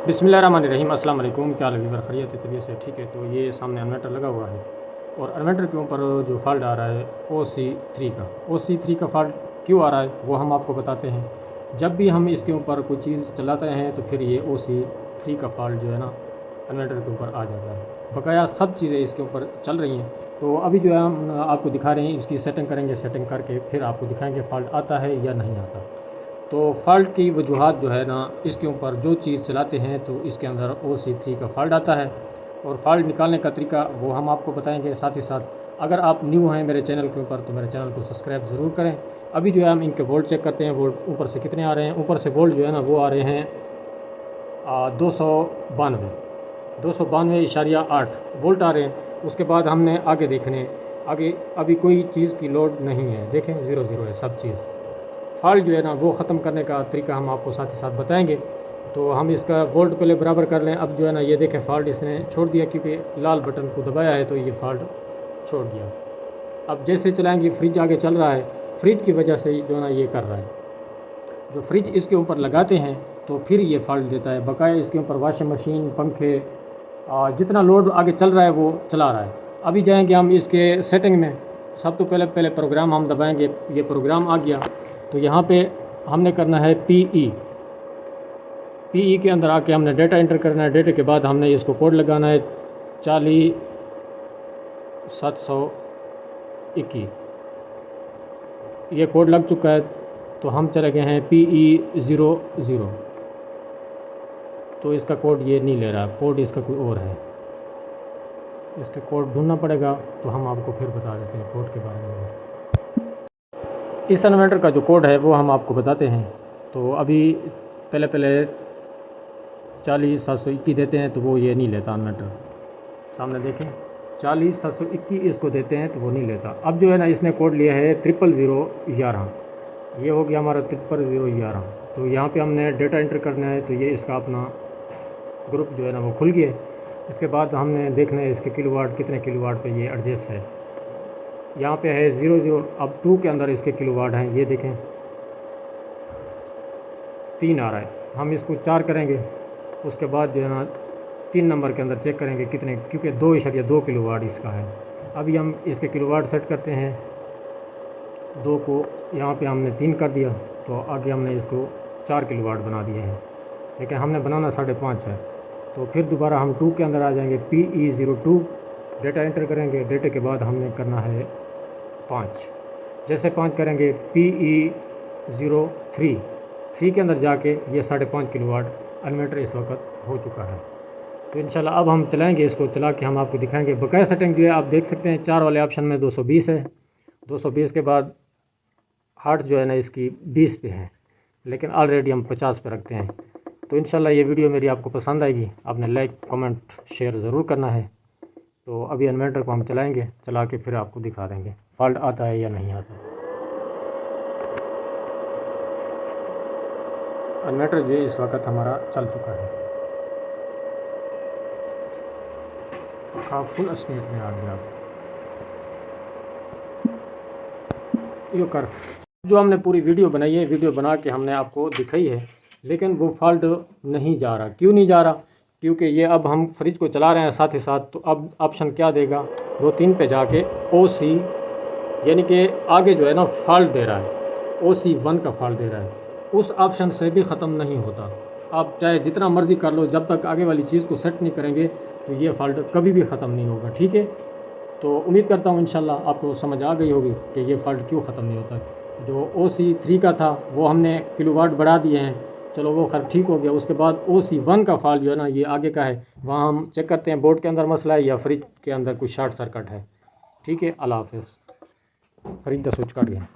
बिस्मिल्लाहिर्रहमानिर्रहीम। अस्सलाम वालेकुम। क्या लगी बार खैरियत है, तबीयत से ठीक है। तो ये सामने इन्वर्टर लगा हुआ है और इन्वर्टर के ऊपर जो फॉल्ट आ रहा है OC3 का फॉल्ट क्यों आ रहा है वो हम आपको बताते हैं। जब भी हम इसके ऊपर कोई चीज़ चलाते हैं तो फिर ये OC3 का फॉल्ट जो है ना इन्वर्टर के ऊपर आ जाता है। बकाया सब चीज़ें इसके ऊपर चल रही हैं। तो अभी जो है हम आपको दिखा रहे हैं, इसकी सेटिंग करेंगे। सेटिंग करके फिर आपको दिखाएंगे फ़ॉल्ट आता है या नहीं आता। तो फ़ॉल्ट की वजूहात जो है ना, इसके ऊपर जो चीज़ चलाते हैं तो इसके अंदर OC3 का फ़ॉल्ट आता है और फ़ॉल्ट निकालने का तरीका वो हम आपको बताएंगे। साथ ही साथ अगर आप न्यू हैं मेरे चैनल के ऊपर तो मेरे चैनल को सब्सक्राइब ज़रूर करें। अभी जो है हम इनके वोल्ट चेक करते हैं, वोल्ट ऊपर से कितने आ रहे हैं। ऊपर से वोल्ट जो है ना वो आ रहे हैं 292.8 वोल्ट आ रहे हैं। उसके बाद हमने आगे देखने, आगे अभी कोई चीज़ की लोड नहीं है, देखें 0 0 है सब चीज़। फॉल्ट जो है ना वो ख़त्म करने का तरीका हम आपको साथ ही साथ बताएंगे। तो हम इसका वोल्ट पहले बराबर कर लें। अब जो है ना ये देखें फॉल्ट इसने छोड़ दिया, क्योंकि लाल बटन को दबाया है तो ये फॉल्ट छोड़ दिया। अब जैसे चलाएंगे, फ्रिज आगे चल रहा है, फ्रिज की वजह से जो है ना ये कर रहा है। जो फ्रिज इसके ऊपर लगाते हैं तो फिर ये फॉल्ट देता है। बकाया इसके ऊपर वॉशिंग मशीन, पंखे, जितना लोड आगे चल रहा है वो चला रहा है। अभी जाएंगे हम इसके सेटिंग में। सब तो पहले प्रोग्राम हम दबाएंगे। ये प्रोग्राम आ गया तो यहाँ पे हमने करना है पी के अंदर आके हमने डेटा एंटर करना है। डेटा के बाद हमने इसको कोड लगाना है 40721। ये कोड लग चुका है तो हम चले गए हैं PE00। तो इसका कोड ये नहीं ले रहा, कोड इसका कोई और है। इसका कोड ढूंढना पड़ेगा तो हम आपको फिर बता देते हैं कोड के बारे में। इस इन्वर्टर का जो कोड है वो हम आपको बताते हैं। तो अभी पहले 40721 देते हैं तो वो ये नहीं लेता इन्वर्टर। सामने देखें 40721 इसको देते हैं तो वो नहीं लेता। अब जो है ना इसने कोड लिया है 00011। ये हो गया हमारा 00011। तो यहाँ पे हमने डेटा एंटर करना है तो ये इसका अपना ग्रुप जो है ना वो खुल गया। इसके बाद हमने देखना है इसके किलोवाट, कितने किलोवाट पे ये एडजस्ट है। यहाँ पे है 00। अब 2 के अंदर इसके किलोवाट हैं, ये देखें 3 आ रहा है। हम इसको 4 करेंगे। उसके बाद जो है ना 3 नंबर के अंदर चेक करेंगे कितने, क्योंकि 2.2 किलोवाट इसका है। अभी हम इसके किलोवाट सेट करते हैं। 2 को यहाँ पे हमने 3 कर दिया तो आगे हमने इसको 4 किलोवाट बना दिए हैं, लेकिन हमने बनाना 5.5 है। तो फिर दोबारा हम 2 के अंदर आ जाएंगे, PE02 डेटा एंटर करेंगे। डेटा के बाद हमने करना है 5। जैसे 5 करेंगे PE03 के अंदर जाके ये 5.5 किलोवाट इन्वर्टर इस वक्त हो चुका है। तो इंशाल्लाह अब हम चलाएंगे, इसको चला के हम आपको दिखाएंगे। बकाया सेटिंग जो है आप देख सकते हैं 4 वाले ऑप्शन में 220 है। 220 के बाद हार्ट जो है ना इसकी 20 पे है, लेकिन ऑलरेडी हम 50 पे रखते हैं। तो इंशाल्लाह ये वीडियो मेरी आपको पसंद आएगी। आपने लाइक, कमेंट, शेयर ज़रूर करना है। तो अभी इन्वर्टर को हम चलाएंगे, चला के फिर आपको दिखा देंगे फॉल्ट आता है या नहीं आता। इन्वर्टर जो इस वक्त हमारा चल चुका है। हाँ, फुल स्पीड में आ गया। यो कर जो हमने पूरी वीडियो बनाई है, वीडियो बना के हमने आपको दिखाई है, लेकिन वो फॉल्ट नहीं जा रहा। क्यों नहीं जा रहा? क्योंकि ये अब हम फ्रिज को चला रहे हैं साथ ही साथ। तो अब ऑप्शन क्या देगा, 2-3 पे जाके OC यानी कि आगे जो है ना फॉल्ट दे रहा है, OC1 का फॉल्ट दे रहा है। उस ऑप्शन से भी ख़त्म नहीं होता। आप चाहे जितना मर्ज़ी कर लो, जब तक आगे वाली चीज़ को सेट नहीं करेंगे तो ये फॉल्ट कभी भी ख़त्म नहीं होगा। ठीक है, तो उम्मीद करता हूँ इंशाल्लाह आपको समझ आ गई होगी कि ये फॉल्ट क्यों ख़त्म नहीं होता। जो OC3 का था वो हमने किलोवाट बढ़ा दिए हैं, चलो वो खैर ठीक हो गया। उसके बाद OC1 का फॉल्ट जो है ना ये आगे का है, वहाँ हम चेक करते हैं बोर्ड के अंदर मसला है या फ्रिज के अंदर कोई शॉर्ट सर्किट है। ठीक है, अल्लाह हाफ़िज़। फ्रिज का स्विच कट गया।